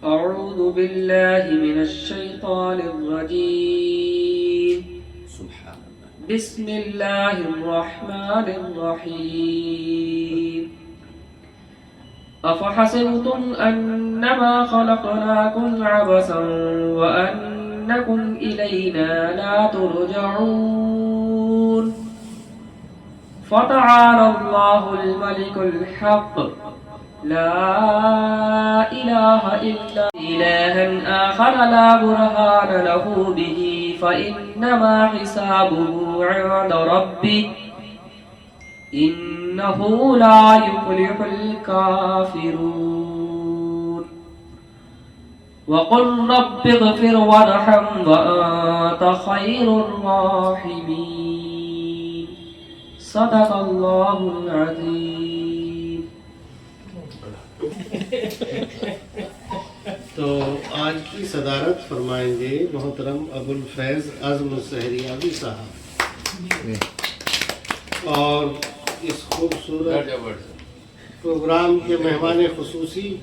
أعوذ بالله من الشيطان الرجيم. سبحان الله. بسم الله الرحمن الرحيم. أفحسبتم أنما خلقناكم عبثا وأنكم إلينا لا ترجعون. فتعالى الله الملك الحق لا إله إلا إلها آخر لا برهان له به فإنما حسابه عند ربه إنه لا يفلح الكافرون. وقل رب اغفر وارحم وأنت خير الراحمين. صدق الله العظيم. تو آج کی صدارت فرمائیں گے محترم ابو الفیض عزم السحریابی صاحب، اور اس خوبصورت پروگرام کے مہمان خصوصی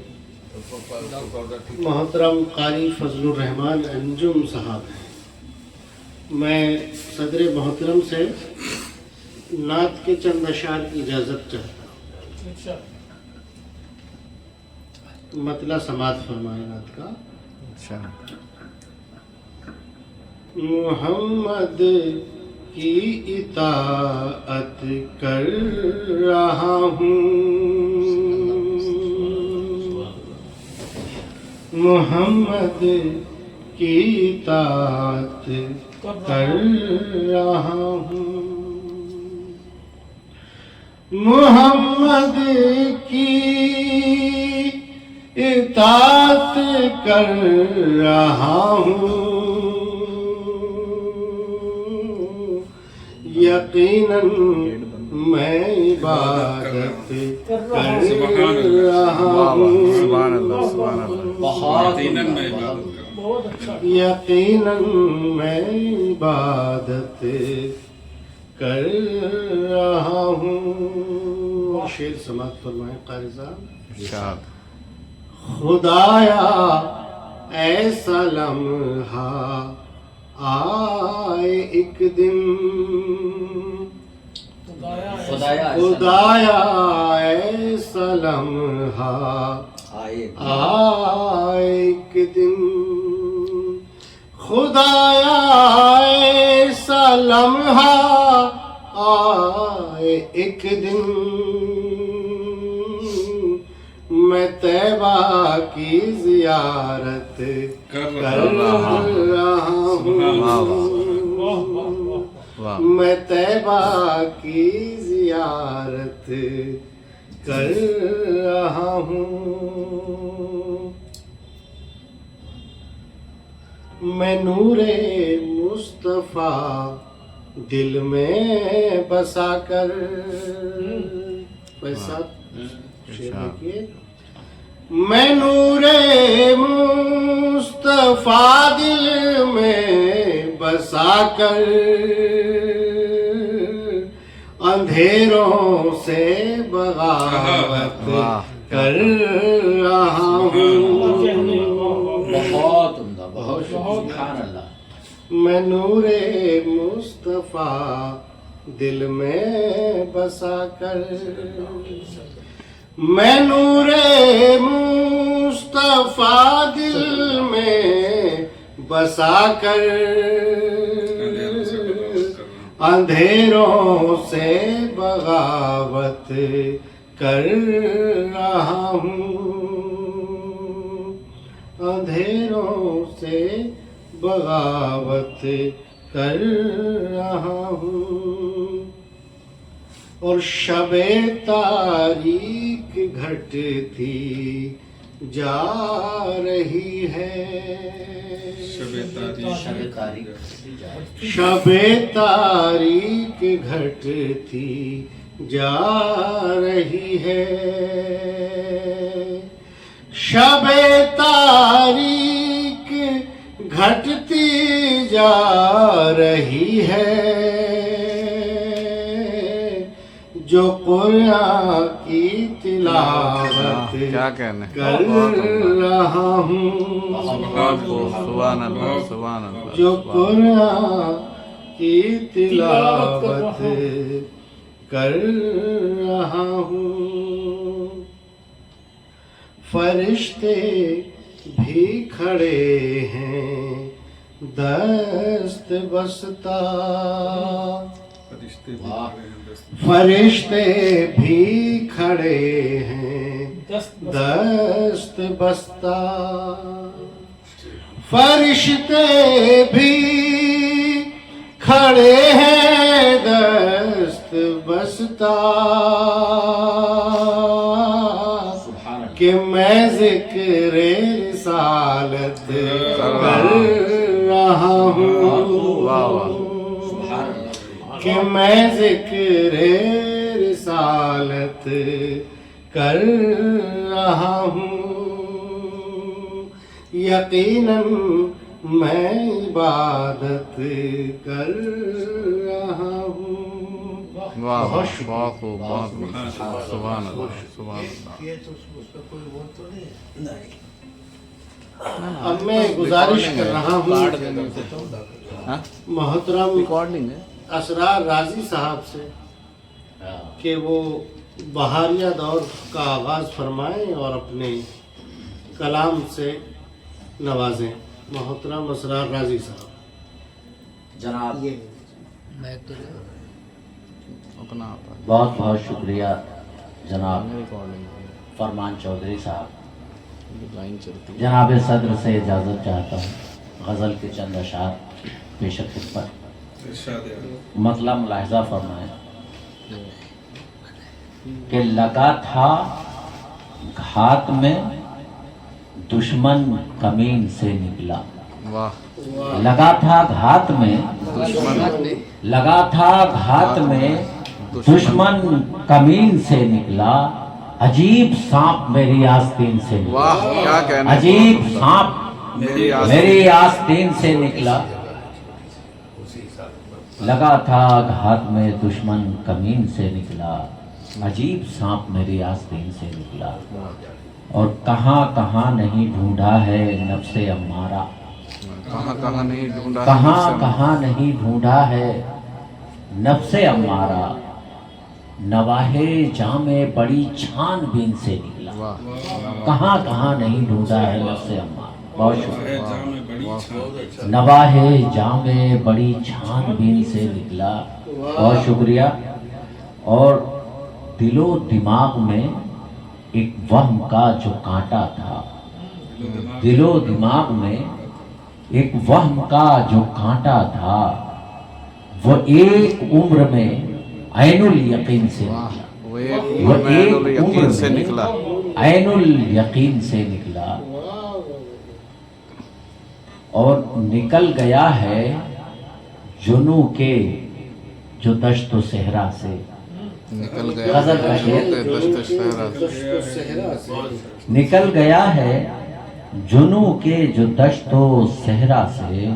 محترم قاری فضل الرحمان انجم صاحب ہیں۔ میں صدر محترم سے نعت کے چند اشعار کی اجازت چاہتا ہوں۔ مطلع سماعت فرمائے نعت کا۔ محمد کی اطاعت کر رہا ہوں، محمد کی اطاعت کر رہا ہوں، محمد کی اطاعت کر رہا ہوں، یقیناً میں عبادت کر رہا ہوں، یقیناً میں عبادت کر رہا ہوں۔ شعر سماعت فرمائیں قاری صاحب۔ خدایا ایسا لمحہ آئے ایک دن، خدایا ایسا لمحہ آئے ایک دن، خدایا ایسا لمحہ آئے ایک دن، میں طیبہ کی زیارت کر رہا ہوں، میں طیبہ کی زیارت کر رہا ہوں، میں نور مصطفیٰ دل میں بسا کر، میں نور مصطفیٰ دل میں بسا کر، اندھیروں سے بغاوت کر رہا ہوں، میں نور مصطفیٰ دل میں بسا کر، میں نور مصطفیٰ دل میں بسا کر، اندھیروں سے بغاوت کر رہا ہوں، اندھیروں سے بغاوت کر رہا ہوں، اور شب تاریک گھٹتی جا رہی ہے، شب تاریک گھٹتی جا رہی ہے، شب تاریک گھٹتی جا رہی ہے، جو قرآن کی تلاوت تلاوت کیا کہنے کر رہا ہوں، سبحان اللہ سبحان اللہ جو قرآن کی تلاوت کر رہا ہوں، فرشتے بھی کھڑے ہیں دست بستہ، فرشتے بھی کھڑے ہیں دست بستہ، فرشتے بھی کھڑے ہیں دست بستہ، کہ میں ذکر رسالت کر رہا ہوں، کہ میں ذکر رسالت کر رہا ہوں، یقیناً میں عبادت کر رہا ہوں۔ واہ بہت خوب بہت خوب سبحان اللہ سبحان اللہ اب میں گزارش کر رہا ہوں محترم ریکارڈنگ ہے اسرار رازی صاحب سے کہ وہ بہاریہ دور کا آغاز فرمائیں اور اپنے کلام سے نوازیں۔ محترم اسرار رازی صاحب۔ جناب اپنا بہت بہت شکریہ جناب فرمان چودھری صاحب۔ لائن چلتی ہے جناب صدر سے اجازت چاہتا ہوں، غزل کے چند اشعار پیش خدمت، مطلع ملاحظہ فرمائیں کہ لگا تھا گھات میں دشمن کمین سے نکلا، واہ لگا تھا گھات میں لگا تھا گھات میں دشمن کمین سے نکلا، عجیب سانپ میری آستین سے نکلا، واہ کیا کہنا عجیب سانپ میری آستین سے نکلا، لگا تھا گھات میں دشمن کمین سے نکلا، عجیب سانپ میری آستین سے نکلا، اور کہاں کہاں نہیں ڈھونڈا ہے نفس امارہ، کہاں کہاں نہیں ڈھونڈا کہاں کہاں نہیں ڈھونڈا ہے نفس امارہ، نواحِ جام بڑی چھان بین سے نکلا، کہاں کہاں نہیں ڈھونڈا ہے نفس امارہ۔ بہت شکریہ۔ نواحِ جام بڑی چھان بین سے نکلا، بہت شکریہ۔ اور دل و دماغ میں ایک وہم کا جو کانٹا تھا، دل و دماغ میں ایک وہم کا جو کانٹا تھا، وہ ایک عمر میں عین الیقین سے نکلا، وہ ایک یقین سے نکلا، عین الیقین سے نکلا، اور نکل گیا ہے جنوں کے جو دشت و صحرا سے، نکل گیا غزل کا شعر، دشت صحرا نکل گیا ہے جنوں کے جو دشت و صحرا سے،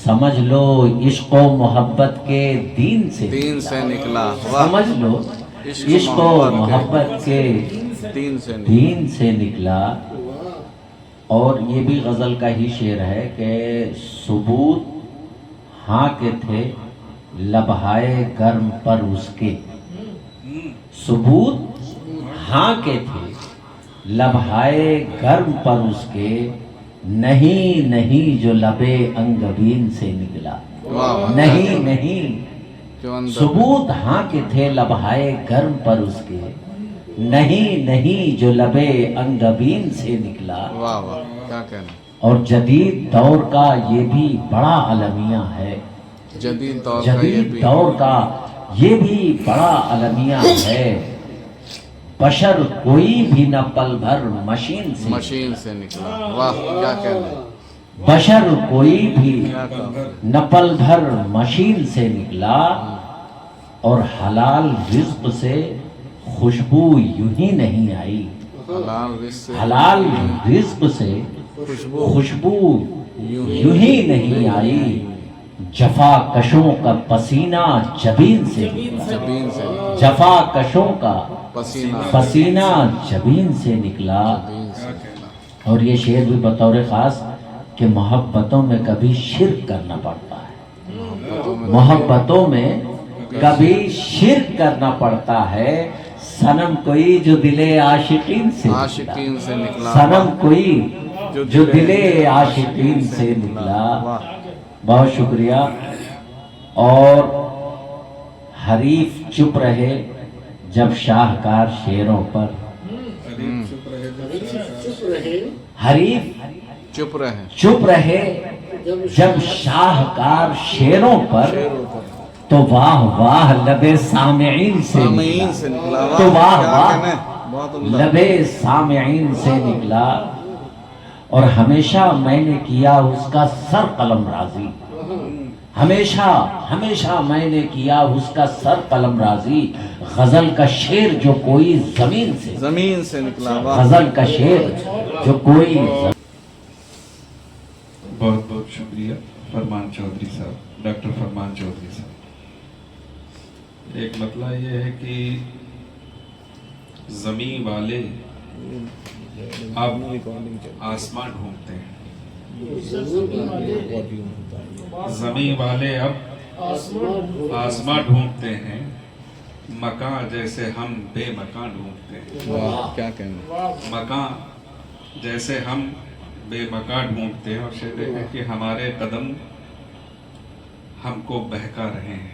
سمجھ لو عشق و محبت کے دین سے دین سے نکلا، سمجھ لو عشق و محبت کے دین سے نکلا۔ اور یہ بھی غزل کا ہی شعر ہے کہ ثبوت ہاں کے تھے لبہائے گرم پر اس کے، ثبوت ہاں کے تھے لبہائے گرم پر اس کے، نہیں نہیں جو لبے انگبین سے نکلا، نہیں نہیں ثبوت ہاں کے تھے لبہائے گرم پر اس کے، نہیں نہیں جو لبے انگبین سے نکلا۔ واہ واہ کیا کہنا۔ اور جدید دور کا یہ بھی بڑا المیہ ہے، جدید جدید دور کا یہ بھی بڑا المیہ ہے، بشر کوئی بھی نہ پل بھر مشین سے نکلا، واہ کیا کہنا۔ بشر کوئی بھی نہ پل بھر مشین سے نکلا، اور حلال رزق سے خوشبو یوں ہی نہیں آئی، حلال رزق سے خوشبو یوں ہی نہیں آئی، جفا کشوں کا پسینہ جبین سے نکلا، جفا کشوں کا پسینہ جبین سے نکلا. اور یہ شعر بھی بطور خاص کہ محبتوں میں کبھی شرک کرنا پڑتا ہے، محبتوں میں کبھی شرک کرنا پڑتا ہے. صنم کوئی جو دل عاشقین سے نکلا، صنم کوئی جو دل عاشقین سے نکلا. بہت شکریہ. اور حریف چپ رہے جب شاہکار شیروں پر، حریف چپ رہے جب شاہکار شیروں پر، تو واہ واہ لبے سامعین سے نکلا، تو واہ واہ لبے سامعین سے نکلا. اور ہمیشہ میں نے کیا اس کا سر قلم راضی، ہمیشہ میں نے کیا اس کا سر قلم راضی. غزل کا شعر جو کوئی زمین سے نکلا، غزل کا شعر جو کوئی. بہت بہت شکریہ فرمان چودھری صاحب، ڈاکٹر فرمان چودھری صاحب. ایک مسئلہ یہ ہے کہ زمین والے اب آسمان ڈھونڈتے ہیں، زمین والے اب آسمان ڈھونڈتے ہیں، مکان جیسے ہم بے مکان ڈھونڈتے ہیں. کیا کہنا، مکان جیسے ہم بے مکان ڈھونڈتے ہیں. اور شعر ہے کہ ہمارے قدم ہم کو بہکا رہے ہیں،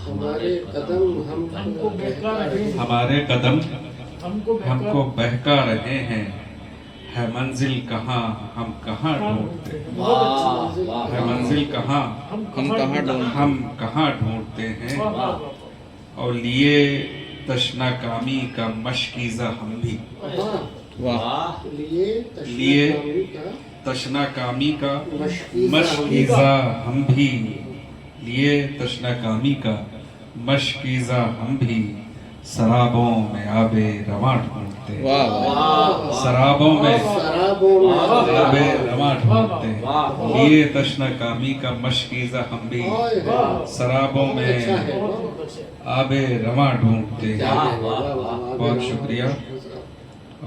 ہمارے قدم ہم کو بہکا رہے ہیں. ہے منزل کہاں ہم کہاں ڈھونڈتے ہیں، ہے منزل کہاں ہم کہاں ڈھونڈتے ہیں. اور لیے تشنا کامی کا مشکیزہ ہم بھی، لیے تشنا کامی کا مشکیزہ ہم بھی، لیے تشنا کامی کا مشکیزہ ہم بھی. سرابوں میں آب رواں ڈھونڈتے ہیں، سرابوں میں آب رواں ڈھونڈتے ہیں. لیے تشنا کامی کا مشکیزہ ہم بھی، سرابوں میں آب رواں ڈھونڈتے ہیں. بہت شکریہ.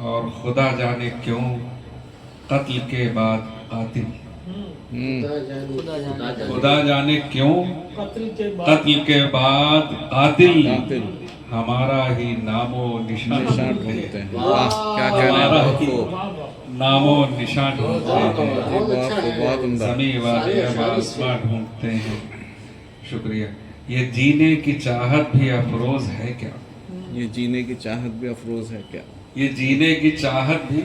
اور خدا جانے کیوں قتل کے بعد قاتل، خدا جانے کیوں قتل کے بعد قاتل، ہمارا ہی نام و نشان ڈھونڈتے ہیں، ہمارا ہی نام و نشان ڈھونڈتے ہیں. زمین والے اب آسمان ڈھونڈتے ہیں. شکریہ. یہ جینے کی چاہت بھی افروز ہے کیا، یہ جینے کی چاہت بھی افروز ہے کیا، یہ جینے کی چاہت بھی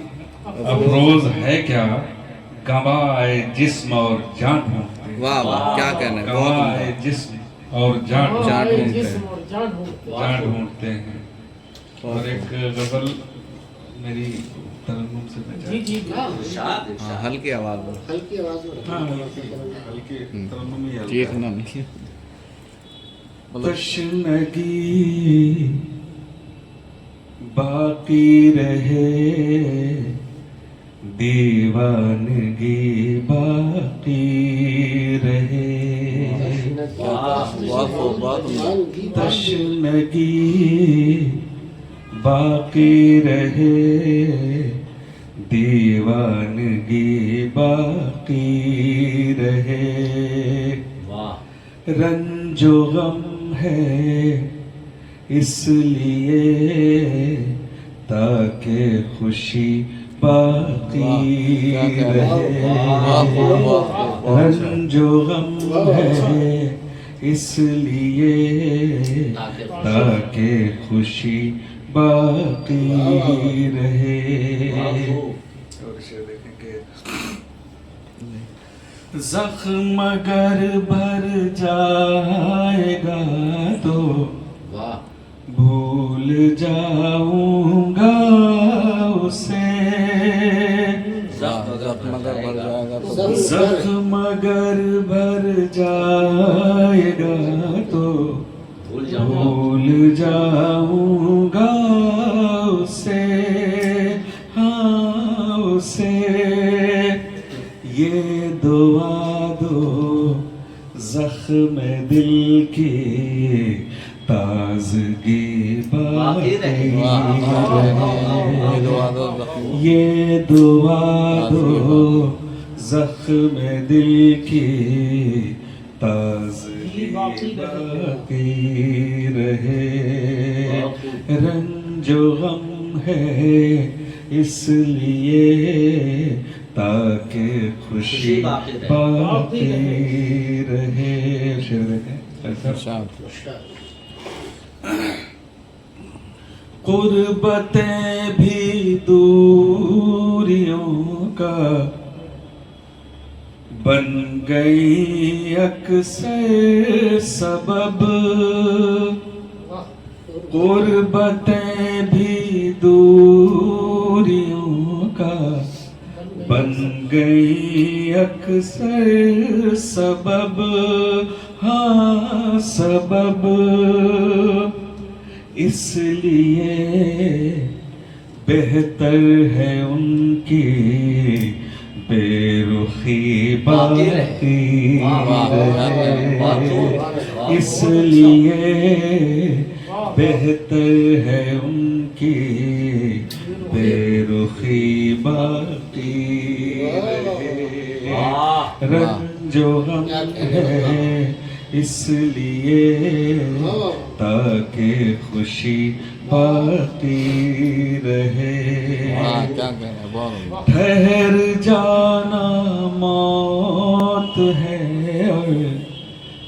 افروز ہے کیا. گنوائے جسم اور جان ڈھونڈتے ہیں. واہ واہ کیا کہنا ہے، گنوائے جسم اور جان ڈھونڈتے ہیں. اور ایک غزل میری ترنم سے میں ہلکی آواز میں، ہلکی ترنم ہی چیخنا نہیں. تشنگی باقی رہے، دیوانگی باقی رہے. تشنگی باقی رہے، دیوانگی باقی رہے. رنج و غم ہے اس لیے تاکہ خوشی باقی رہے. رنج و غم ہے اس لیے تاکہ خوشی باقی رہے. زخم اگر بھر جائے گا تو بھول جاؤں گا اسے. زخم اگر بھر جائے گا تو بھول جاؤں گا اسے. ہاں اسے یہ دعا دو زخم دل کی تازگی باقی رہے، یہ یہ دعا دو زخم دل کی تازگی باقی رہے، رنج و غم ہے اس لیے تاکہ خوشی باقی رہے. شعر دیکھیں. قربتیں بھی دوریوں کا بن گئی اکثر سبب، قربتیں بھی دوریوں کا بن گئی اکثر سبب، ہاں سبب، اس لیے بہتر ہے ان کی بے رخی باقی رہے، اس لیے بہتر ہے ان کی بے رخی باقی رہے، رنج و غم ہے اس لیے تاکہ خوشی باقی رہے، ٹھہر جانا موت ہے اور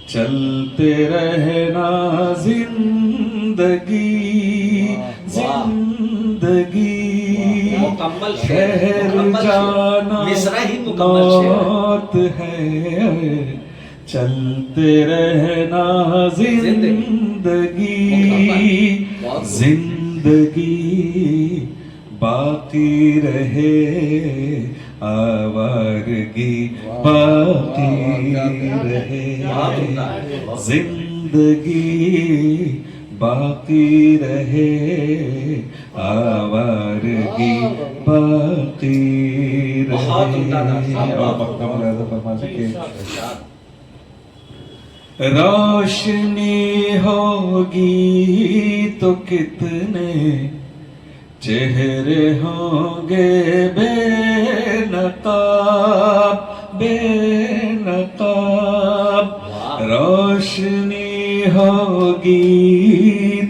چلتے رہنا زندگی، زندگی، ٹھہر جانا موت ہے چلتے رہنا زندگی، زندگی باقی رہے، آوارگی باقی رہے، زندگی باقی رہے، آوارگی باقی رہے. روشنی ہوگی تو کتنے چہرے ہوں گے بے نقاب، بے نقاب، روشنی ہوگی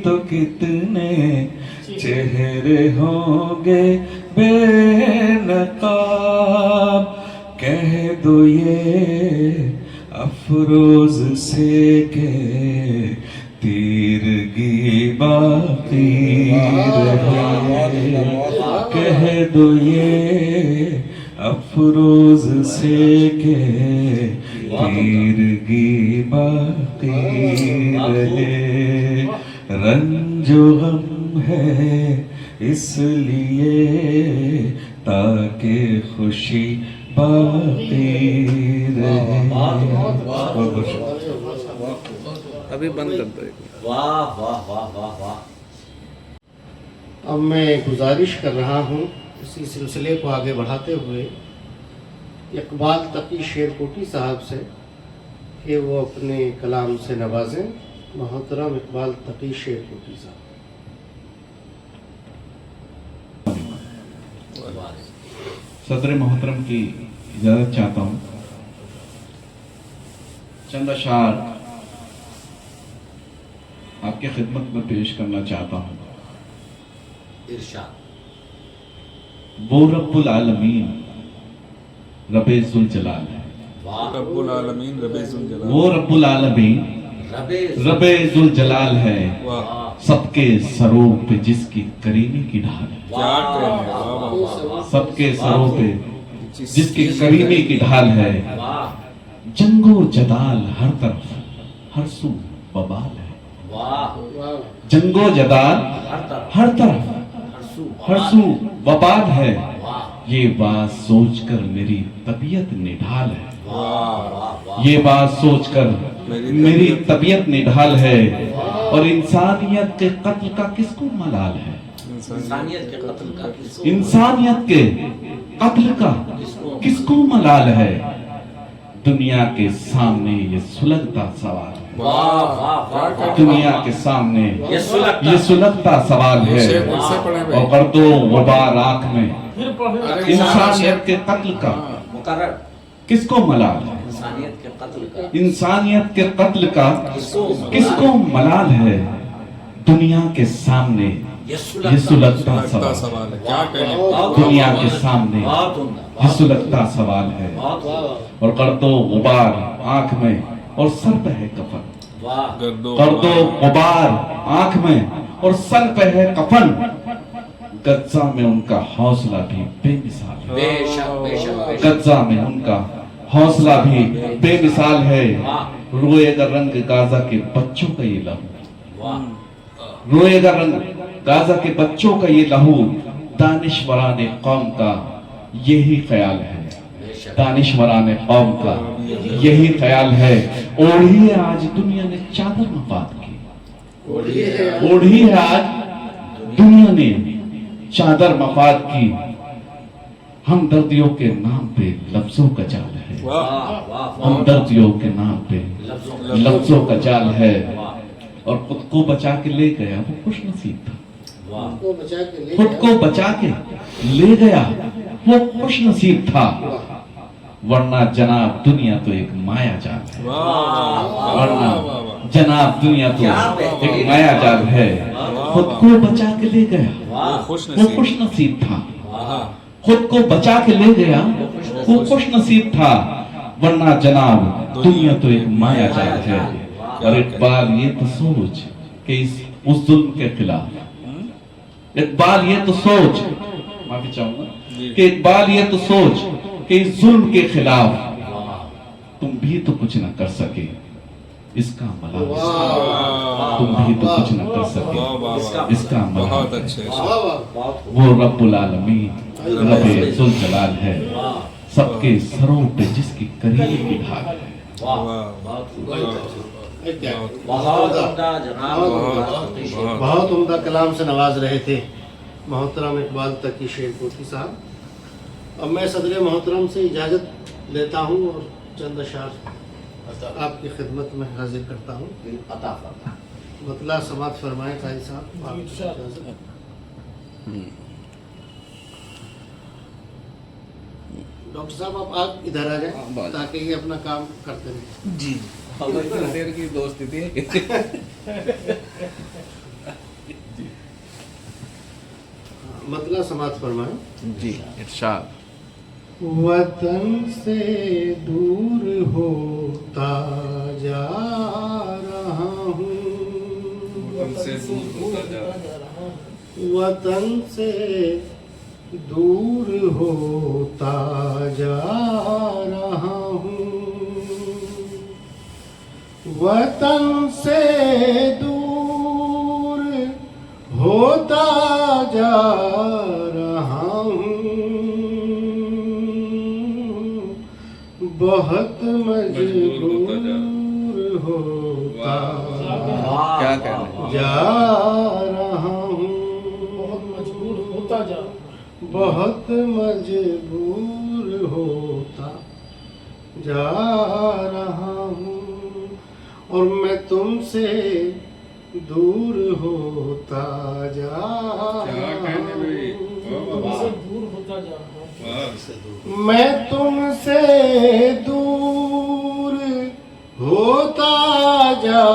تو کتنے چہرے ہوں گے بے نقاب، کہہ دو یہ افروز سے کہ تیرگی باقی رہے، کہہ دو یہ افروز سے کہ تیرگی باقی رہے، رنج و غم ہے اس لیے تاکہ خوشی باقی رہے. ابھی بند کر دو. واہ واہ واہ واہ واہ. اب میں گزارش کر رہا ہوں اسی سلسلے کو آگے بڑھاتے ہوئے اقبال تقی شیر کوٹی صاحب سے کہ وہ اپنے کلام سے نوازیں. محترم اقبال تقی شیر کوٹی صاحب. صدر محترم کی اجازت چاہتا ہوں، چند اشعار آپ کی خدمت میں پیش کرنا چاہتا ہوں. ارشاد. وہ رب العالمین رب ذوالجلال ہے، رب العالمین رب ذوالجلال، وہ رب العالمین رب ذوالجلال ہے، سب کے سروں پہ جس کی کریمی کی ڈھال ہے، کیا کہنے، واہ واہ واہ. سب کے سروں پہ جس کی کریمی کی ڈھال ہے، جنگ و جدال ہر طرف ہر سو ببال ہے، جنگ و جدال ہر طرف ہر سو وبال ہے، یہ بات سوچ کر میری طبیعت نڈھال ہے، یہ بات سوچ کر میری طبیعت نڈھال ہے، اور انسانیت کے قتل کا کس کو ملال ہے، انسانیت کے قتل کا کس کو ملال ہے، دنیا کے سامنے یہ سلگتا سوال ہے، دنیا کے سامنے یہ سلگتا سوال ہے، اور گرد و غبار آنکھ میں انسانیت کے قتل کا کس کو ملال ہے؟ انسانیت کے قتل کا کس کو ملال ہے؟ دنیا کے سامنے یہ سلگتا سوال ہے، کیا کہنے دنیا کے سامنے یہ سلگتا سوال ہے، اور گرد و غبار آنکھ میں اور سر پہ ہے کفن، گرد و غبار آنکھ میں اور سر پہ ہے کفن، غزہ میں ان کا حوصلہ بھی بے مثال ہے، غزہ میں ان کا حوصلہ بھی بے مثال ہے، روئے گا رنگ غازہ کے بچوں کا یہ لہو، روئے گا رنگ غازہ کے بچوں کا یہ لہو، دانشوران قوم کا یہی خیال ہے، دانشوران قوم کا یہی خیال ہے، اوڑھی ہے آج دنیا نے چادر مفاد کی، اوڑھی ہے آج دنیا نے چادر مفاد کی، ہمدردیوں کے نام پہ لفظوں کا جال ہے، ہمدردیوں کے نام پہ لفظوں کا جال ہے، اور خود کو بچا کے لے گیا وہ خوش نصیب تھا، خود کو بچا کے لے گیا وہ خوش نصیب تھا، ورنہ جناب دنیا تو ایک مایا جال ہے، ورنہ جناب دنیا تو ایک مایا جال ہے، خود کو بچا کے لے گیا وہ خوش نصیب تھا، خود کو بچا کے لے گیا وہ خوش نصیب تھا، ورنہ جناب دنیا تو ایک مایا جال ہے، اور اقبال یہ تو سوچ کہ اس ظلم کے خلاف، اقبال یہ تو سوچ، معافی چاہوں گا کہ اقبال یہ تو سوچ کہ اس ظلم کے خلاف تم بھی تو کچھ نہ کر سکے، اس کا ملال، تم بھی تو کچھ نہ کر سکے اس کا ملال، وہ رب العالمین رب ذوالجلال ہے، سب کے سروں پہ جس کی کریم کی ڈھال ہے۔ بہت عمدہ کلام سے نواز رہے تھے محترم اقبال تقی شیر کوٹھی صاحب۔ اب میں صدر محترم سے اجازت لیتا ہوں اور چند اشعار آپ کی خدمت میں حاضر کرتا ہوں۔ مطلع سماعت فرمائیں قائد صاحب، آپ کی اجازت۔ ڈاکٹر صاحب آپ ادھر آ جائیں تاکہ یہ اپنا کام کرتے رہیں۔ جی دیر کی دوستی تھی۔ مطلع سماعت فرمائیں۔ جی ارشاد۔ وطن سے دور ہوتا جا رہا ہوں، وطن سے دور ہوتا جا رہا ہوں، وطن سے دور ہوتا جا رہا ہوں، بہت مجبور ہوتا کیا کہنا جا رہا ہوں، بہت مجبور ہوتا جا رہا ہوں، اور میں تم سے دور ہوتا جا رہا ہوں، میں تم سے دور ہوتا جا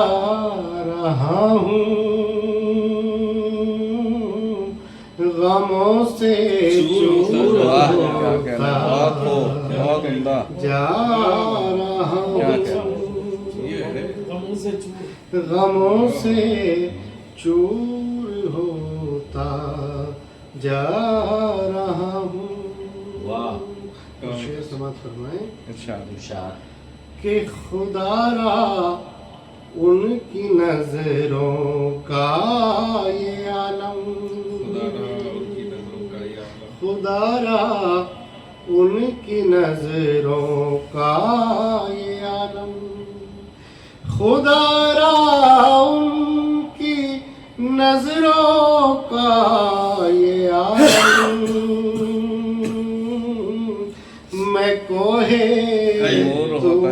رہا ہوں، غموں سے چور ہوتا جا رہا ہوں، غموں سے چور ہوتا جا رہا ہوں۔ شعر سماعت فرمائیں۔ ارشاد۔ کہ خدا را ان کی نظروں کا یہ عالم، خدا را ان کی نظروں کا یہ عالم، خدا را ان کی نظروں کا یہ عالم، میں کوہ طور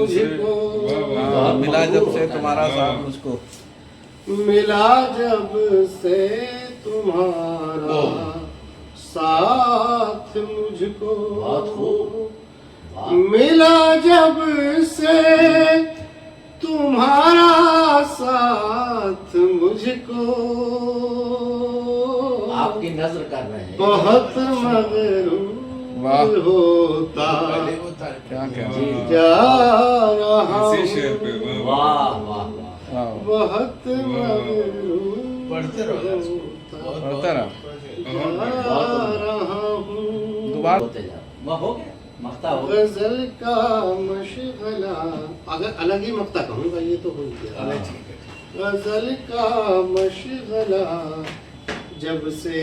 مجھ کو ملا جب سے تمہارا ساتھ مجھ کو ملا جب سے تمہارا ساتھ مجھ کو ملا جب سے تمہارا ساتھ مجھ کو آپ کی نظر کر رہے ہیں بہت مغرور ہوتا کیا جا رہا اسی شعر پہ ہوں واہ واہ واہ بہت مغرور پڑھتے رہو ہوتا رہا جا رہا ہوں دوبارہ ہوتے جا وہ ہو گیا مقطع ہو گیا غزل کا مشغلہ اگر الگ ہی مقطع کہوں گا یہ تو ہو گیا غزل کا مشغلہ جب سے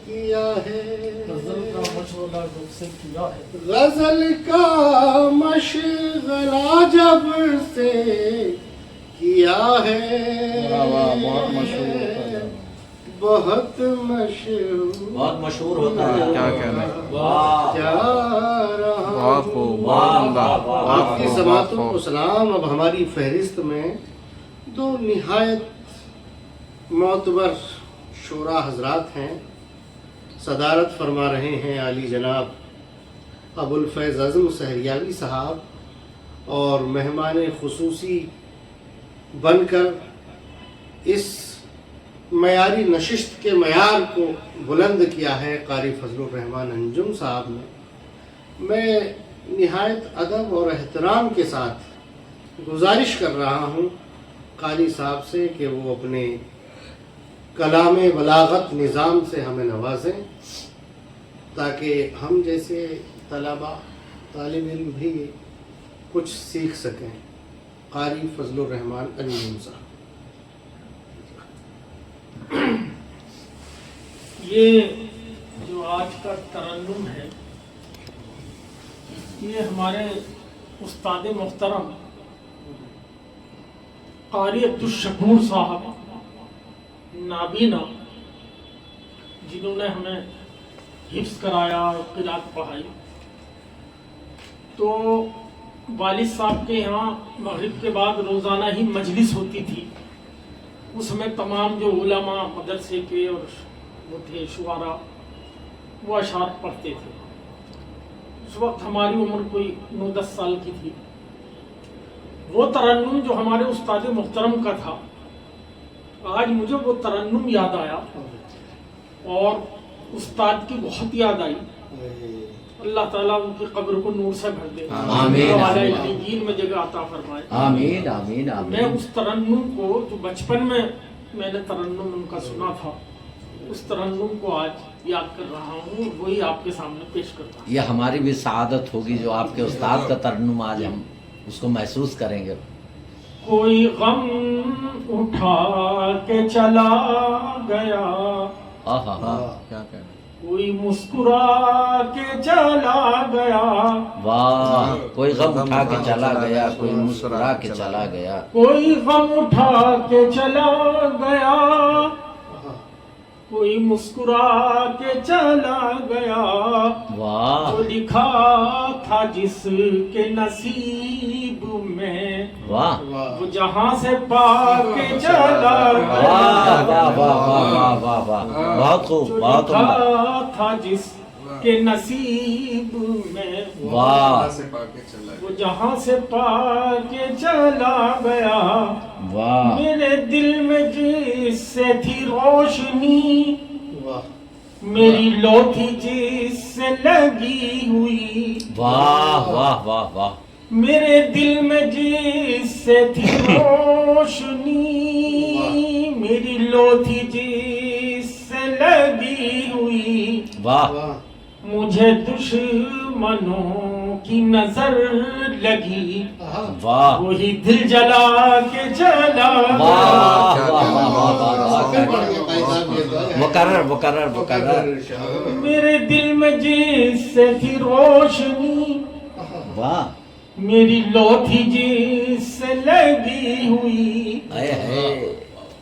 کیا ہے غزل کا مشغلہ جب سے کیا ہے بہت مشہور بہت مشہور بہت مشہور ہوتا ہے کیا کہنا ہے جا رہا بہت خوب بہت عمدہ آپ کی سماعتوں کو سلام. اب ہماری فہرست میں دو نہایت معتبر شورا حضرات ہیں. صدارت فرما رہے ہیں عالی جناب ابو الفیض اعظم سہریاوی صاحب اور مہمان خصوصی بن کر اس معیاری نشست کے معیار کو بلند کیا ہے قاری فضل الرحمان انجم صاحب نے. میں نہایت ادب اور احترام کے ساتھ گزارش کر رہا ہوں قاری صاحب سے کہ وہ اپنے کلام بلاغت نظام سے ہمیں نوازیں تاکہ ہم جیسے طالب علم بھی کچھ سیکھ سکیں. قاری فضل الرحمان انجم صاحب. یہ جو آج کا ترنم ہے یہ ہمارے استاد محترم قاری عبدالشکور صاحب نابینا جنہوں نے ہمیں حفظ کرایا اور قرات پڑھائی. تو والد صاحب کے یہاں مغرب کے بعد روزانہ ہی مجلس ہوتی تھی. اس میں تمام جو علماء مدرسے کے اور وہ تھے شعراء وہ اشعار پڑھتے تھے. اس وقت ہماری عمر کوئی 9-10 سال کی تھی. وہ ترنم جو ہمارے استاد محترم کا تھا آج مجھے وہ ترنم یاد آیا اور استاد کی بہت یاد آئی. اللہ تعالیٰ ان کی قبر کو نور سے بھر دے آمین علیین میں جگہ عطا فرمائے. آمین آمین آمین. میں اس ترنم کو جو بچپن میں نے ترنم ان کا سنا تھا اس ترنم کو آج یاد کر رہا ہوں اور وہی آپ کے سامنے پیش کرتا ہوں. یہ ہماری بھی سعادت ہوگی جو آپ کے استاد کا ترنم آج ہم اس کو محسوس کریں گے. کوئی غم اٹھا کے چلا گیا کیا کہنا کوئی مسکرا کے چلا گیا واہ. کوئی غم اٹھا کے چلا گیا کوئی مسکرا کے چلا گیا. کوئی غم اٹھا کے چلا گیا کوئی مسکرا کے چلا گیا. واہ. جو لکھا تھا جس کے نصیب میں واہ. وہ جہاں سے پا کے چلا واہ گیا. واہ واہ واہ واہ واہ. بہت خوب جو بہت لکھا عمدہ. تھا جس کے نصیب میں واہ وہ جہاں سے پا کے چلا گیا. واہ. میرے دل میں جس سے تھی روشنی میری لو تھی جس سے لگی ہوئی. واہ واہ واہ واہ. میرے دل میں جس سے تھی روشنی میری لو تھی جس سے لگی ہوئی. واہ. مجھے دشمنوں کی نظر لگی، واہ وہی دل جلا کے چلا واہ واہ واہ مقرر مقرر مقرر میرے دل میں جس سے تھی روشنی، واہ میری لو تھی جس سے لگی ہوئی، اے ہے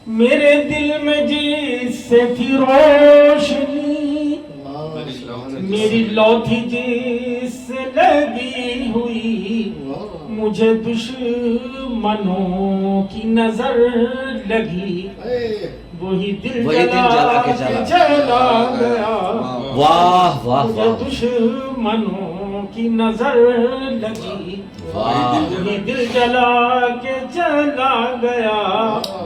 میرے دل میں جس سے تھی روشنی، میری لو تھی جس سے لگی ہوئی، مجھے دشمنوں کی نظر لگی وہی دل جلا کے چلا گیا واہ واہ مجھے واہ دشمنوں کی نظر لگی وہی دل جلا کے چلا گیا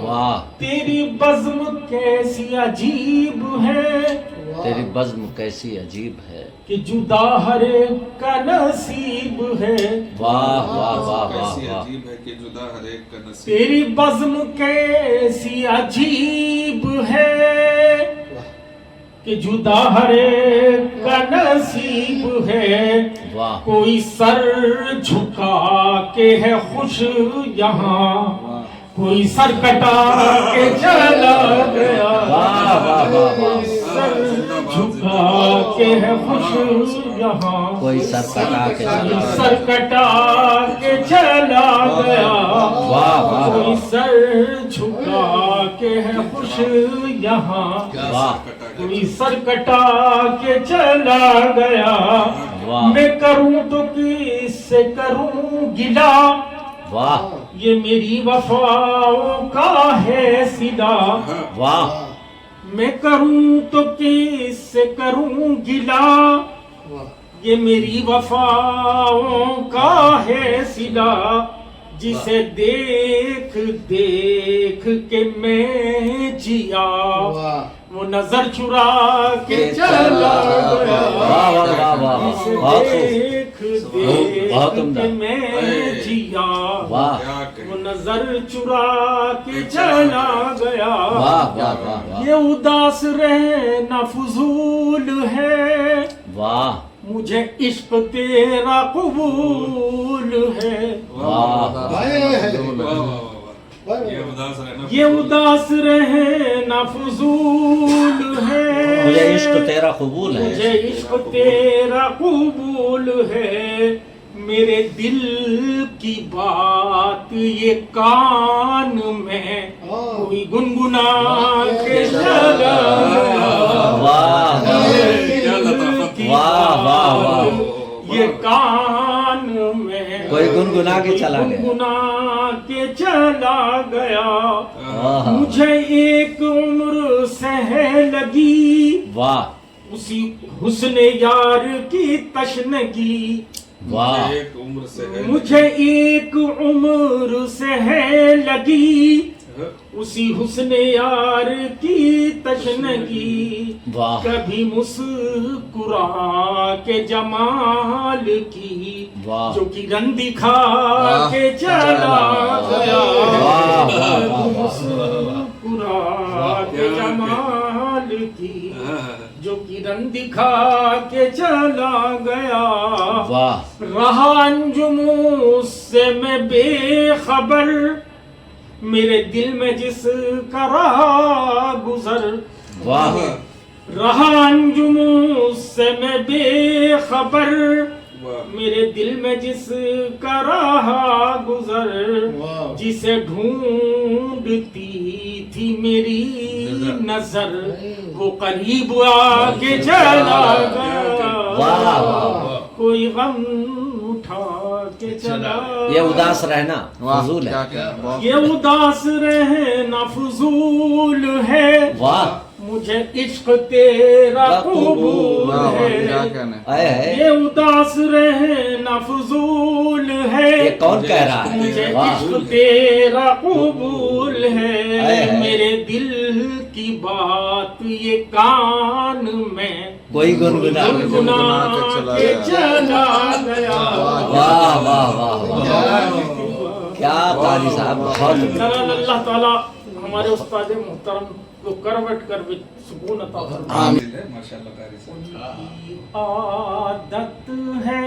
واہ تیری بزم کیسی عجیب ہے تیری بزم کیسی عجیب ہے کہ جدا ہر ایک کا نصیب ہے واہ واہ واہ واہ کیسی واہ عجیب ہے کہ جدا ہر ایک کا نصیب تیری بزم کیسی عجیب ہے کہ جدا ہر ایک کا نصیب ہے واہ کوئی سر جھکا کے ہے خوش یہاں کوئی سر کٹا کے چلا گیا واہ واہ واہ واہ سر جھکا کے ہے خوش یہاں کوئی سر کٹا کے چلا سر کٹا کے چلا گیا واہ واہ کوئی سر جھکا کے ہے خوش یہاں واہ کوئی سر کٹا کے چلا گیا واہ میں کروں تو کس سے کروں گلا واہ یہ میری وفاؤں کا ہے صدا واہ میں کروں تو کس سے کروں گلا یہ میری وفاؤں کا ہے صدا جسے دیکھ دیکھ کے میں جیا وہ نظر چرا کے چلا گیا واہ واہ واہ واہ جسے بہت دیکھ بہت دیکھ عمدہ کے میں جیا واہ وہ نظر چرا کے چلا گیا واہ واہ واہ واہ یہ اداس رہنا فضول ہے واہ مجھے عشق تیرا قبول ہے واہ یہ اداس رہنا فضول ہے مجھے عشق تیرا قبول ہے مجھے عشق تیرا قبول ہے میرے دل کی بات یہ کان میں کوئی گنگنا کے چلا گیا واہ واہ واہ واہ یہ کان میں کوئی گنگنا کے چلا گیا گنگنا کے چلا گیا واہ مجھے ایک عمر سہ لگی واہ اسی حسن یار کی تشنگی واہ ایک عمر سے ہے مجھے ایک عمر سہ لگی اسی حسن یار کی تشنگی واہ کبھی مسکرا کے جمال کی واہ جو کرن دکھا کے چلا گیا واہ کبھی مسکرا کے جمال کی جو کرن دکھا کے چلا گیا واہ رہا انجموں سے میں بے خبر میرے دل میں جس کا رہا گزر واہ رہا انجموں سے میں بے خبر میرے دل میں جس کا رہا گزر جسے ڈھونڈتی تھی میری نظر وہ قریب آ کے چلا گیا کوئی غم اٹھا کے چلا یہ اداس رہنا فضول ہے یہ اداس رہنا فضول ہے واہ مجھے عشق تیرا قبول ہے یہ اداس رہنا فضول ہے یہ کون کہہ رہا ہے مجھے واہ عشق تیرا قبول ہے میرے دل کی بات یہ کان میں کوئی گنگنا کے چلا گیا واہ واہ واہ واہ کیا قاری صاحب بہت اللہ تعالیٰ ہمارے استاد محترم کو کروٹ کر سکون عطا فرمائے ماشاءاللہ قاری صاحب عادت ہے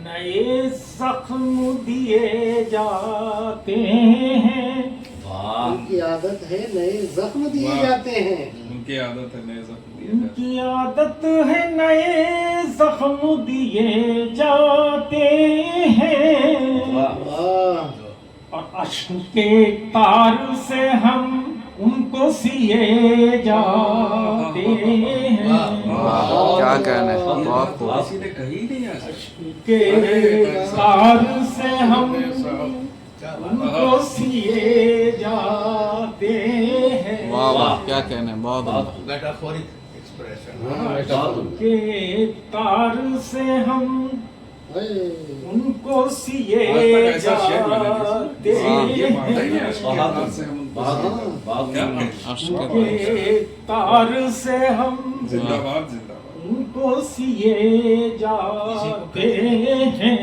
نئے زخم دیے جاتے ہیں ان کی عادت ہے نئے زخم دیے جاتے ہیں ان کی عادت ہے نئے زخم دیے ان کی عادت ہے نئے زخم دیے جاتے ہیں اور اشک کے تار سے ہم ان کو کو سیے جاتے ہیں کیا کہنے بہت خوب کسی نے کہی نہیں آج کے تار سے ہم ان کو سیے جاتے ہیں واہ واہ کیا کہنے بہت عمدہ کے تار سے ہم ان کو سیے جاتے ہیں کے تار سے ہم زندہ باد زندہ باد ان کو سیے جاتے ہیں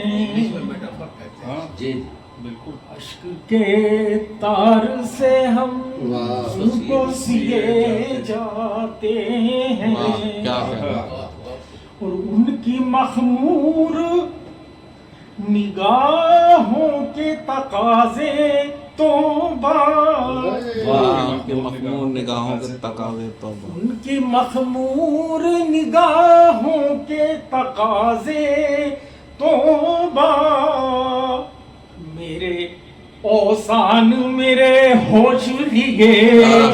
ہاں جی بالکل عشق کے تار سے ہم ان کو سیے جاتے ہیں کیا کہنے اور ان کی مخمور نگاہوں کے تقاضے توبہ ان کے مخمور نگاہوں کے تقاضے توبہ ان کی مخمور نگاہوں کے تقاضے توبہ میرے اوسان میرے ہوش لیے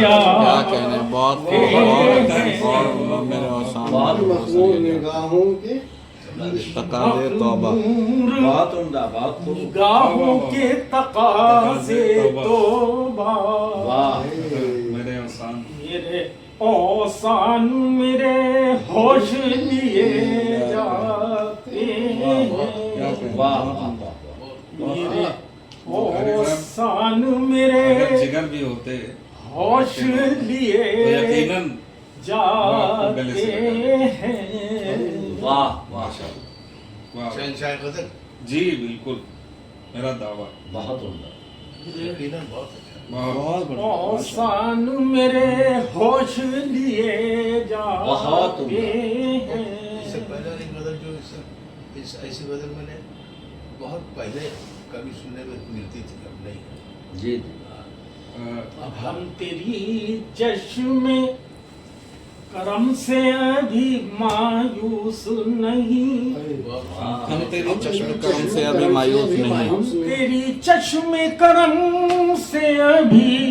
جا کیا کہنے بہت خوب اور میرے اوسان مخمور نگاہوں کے تقاضے توبہ بہت عمدہ بہت خوب نگاہوں کے تقاضے توبہ واہ میرے آسان میرے اوسان میرے ہوش لیے جاتے ہیں واہ میرے اوسان میرے اگر جگر بھی ہوتے ہوش تو لیے یقیناً جاتے ہیں واہ واہ واہ جی بالکل میرا دعویٰ بہت عمدہ بہت اوسان میرے ہوش لیے بہت جاتے ہیں اس سے پہلے ایک غزل جو اس ایسی غزل میں نے بہت پہلے کبھی سننے میں ملتی تھی اب نہیں جی ہم تیری چشم کرم سے ابھی مایوس نہیں ہم تیری چشم کرم سے ابھی مایوس نہیں ہم تیری چشم کرم سے ابھی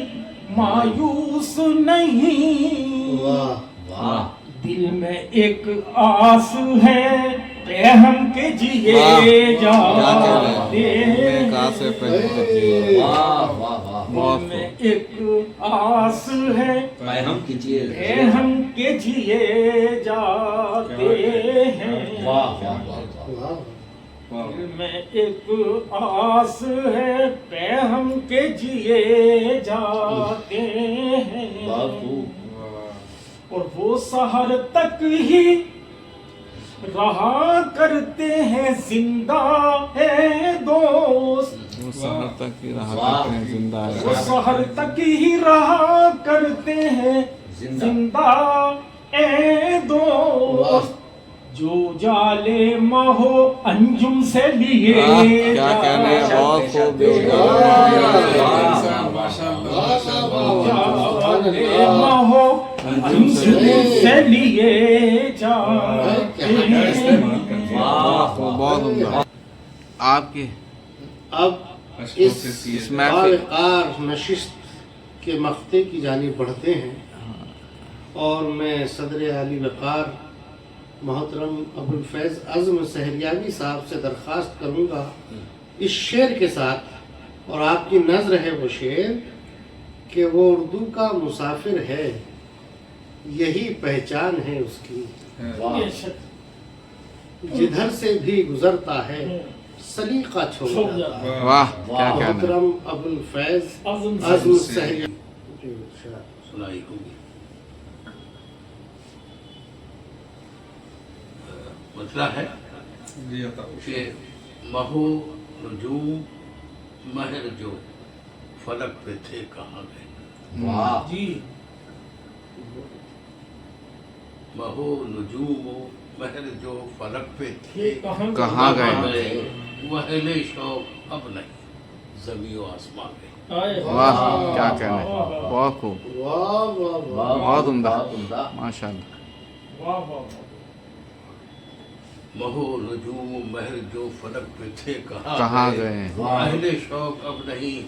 مایوس نہیں واہ دل میں ایک آس ہے رحم کے جیے جاتے ہیں واہ واہ واہ دل میں ایک آس ہے ہم کیجیے رحم کے جیے جاتے ہیں واہ واہ دل میں ایک آس ہے رحم کے جیے جاتے ہیں بہت خوب اور وہ سحر تک ہی رہا کرتے ہیں زندہ ہے دوست وہ سحر تک ہی رہا کرتے ہیں زندہ وہ ہے سحر تک ہی رہا کرتے ہیں زندہ اے دوست جو جالے مہو انجم سے لیے کیا کہنے بہت خوب جالے مہو انجم سے لیے جاتے ہیں بہت عمدہ آپ کی اب اس اس محفل باوقار نشست کے مقطع کی جانب بڑھتے ہیں اور میں صدر عالی وقار محترم ابوالفیض عزم سہریابی صاحب سے درخواست کروں گا اس شعر کے ساتھ، اور آپ کی نظر ہے وہ شعر کہ وہ اردو کا مسافر ہے، یہی پہچان ہے اس کی، جدھر سے بھی گزرتا ہے سلیقہ چھوڑ جاتا ہے۔ واہ کیا کہنا محترم ابوالفیض عزم سہریابی سنائی ہوگی۔ مسئلہ ہے کہ مہو نجوم مہر جو فلک پہ تھے کہاں گئے، واہ جی مہو نجوم مہر جو فلک پہ تھے کہاں گئے، وہ اہل شوق اب نہیں زمین و آسمان گئے۔ واہ کیا کہنا بہت خوب واہ واہ واہ بہت عمدہ عمدہ ماشاء اللہ واہ واہ مہو نجوم مہر جو فلک پہ تھے کہاں گئے، اہل شوق اب نہیں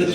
10